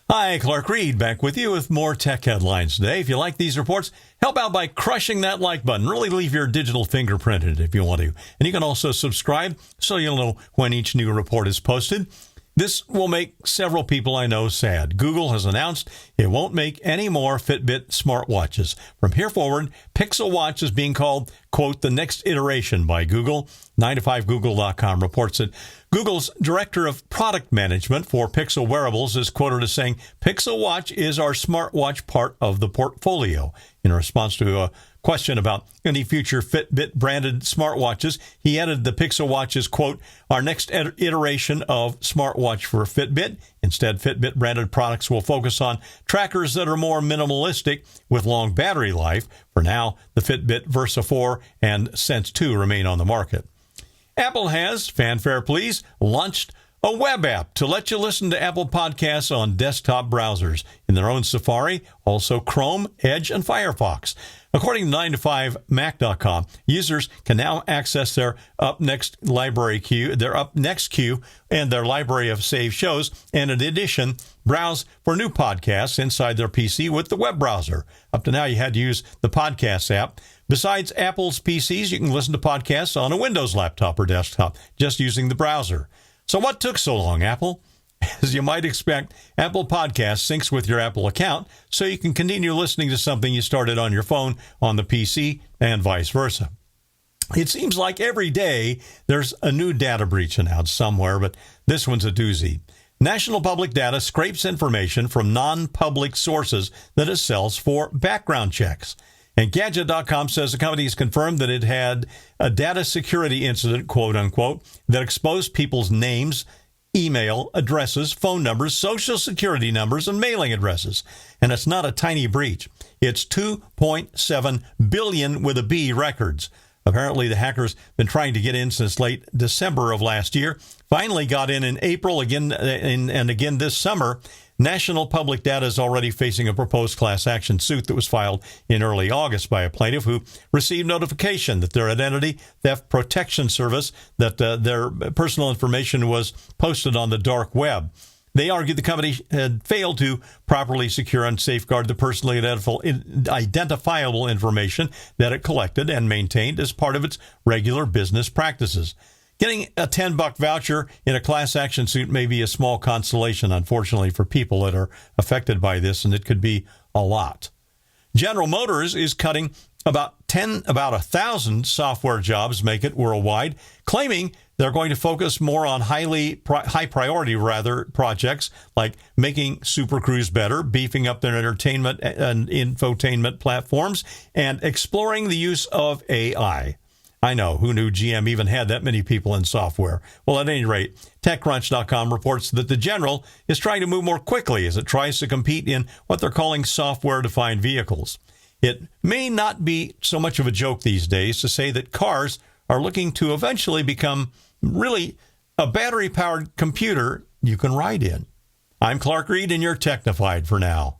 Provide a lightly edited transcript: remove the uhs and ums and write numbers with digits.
Hi, Clark Reid, back with you with more tech headlines today. If you like these reports, help out by crushing that like button. Really leave your digital fingerprint in it if you want to. And you can also subscribe so you'll know when each new report is posted. This will make several people I know sad. Google has announced it won't make any more Fitbit smartwatches. From here forward, Pixel Watch is being called, quote, the next iteration by Google. 9to5Google.com reports that Google's director of product management for Pixel wearables is quoted as saying, Pixel Watch is our smartwatch part of the portfolio. In response to a question about any future Fitbit branded smartwatches, he added the Pixel Watch is, quote, our next iteration of smartwatch for Fitbit. Instead, Fitbit branded products will focus on trackers that are more minimalistic with long battery life. For now, the Fitbit Versa 4 and Sense 2 remain on the market. Apple has, fanfare please, launched a web app to let you listen to Apple Podcasts on desktop browsers in their own Safari, also Chrome, Edge, and Firefox. According to 9to5Mac.com, users can now access their Up Next queue, and their library of saved shows, and in addition, browse for new podcasts inside their PC with the web browser. Up to now, you had to use the Podcasts app. Besides Apple's PCs, you can listen to podcasts on a Windows laptop or desktop, just using the browser. So what took so long, Apple? As you might expect, Apple Podcasts syncs with your Apple account, so you can continue listening to something you started on your phone on the PC and vice versa. It seems like every day there's a new data breach announced somewhere, but this one's a doozy. National Public Data scrapes information from non-public sources that it sells for background checks. And Gadget.com says the company has confirmed that it had a data security incident, quote unquote, that exposed people's names, email addresses, phone numbers, social security numbers, and mailing addresses. And it's not a tiny breach. It's 2.7 billion with a B records. Apparently, the hackers been trying to get in since late December of last year. Finally got in April again and again this summer. National Public Data is already facing a proposed class action suit that was filed in early August by a plaintiff who received notification that their Identity Theft Protection Service, that their personal information was posted on the dark web. They argued the company had failed to properly secure and safeguard the personally identifiable information that it collected and maintained as part of its regular business practices. Getting a $10 voucher in a class action suit may be a small consolation, unfortunately, for people that are affected by this, and it could be a lot. General Motors is cutting about 1,000 software jobs, make it worldwide, claiming they're going to focus more on high priority projects like making Super Cruise better, beefing up their entertainment and infotainment platforms, and exploring the use of AI. I know, who knew GM even had that many people in software? Well, at any rate, TechCrunch.com reports that the General is trying to move more quickly as it tries to compete in what they're calling software-defined vehicles. It may not be so much of a joke these days to say that cars are looking to eventually become really a battery-powered computer you can ride in. I'm Clark Reid, and you're Technified for now.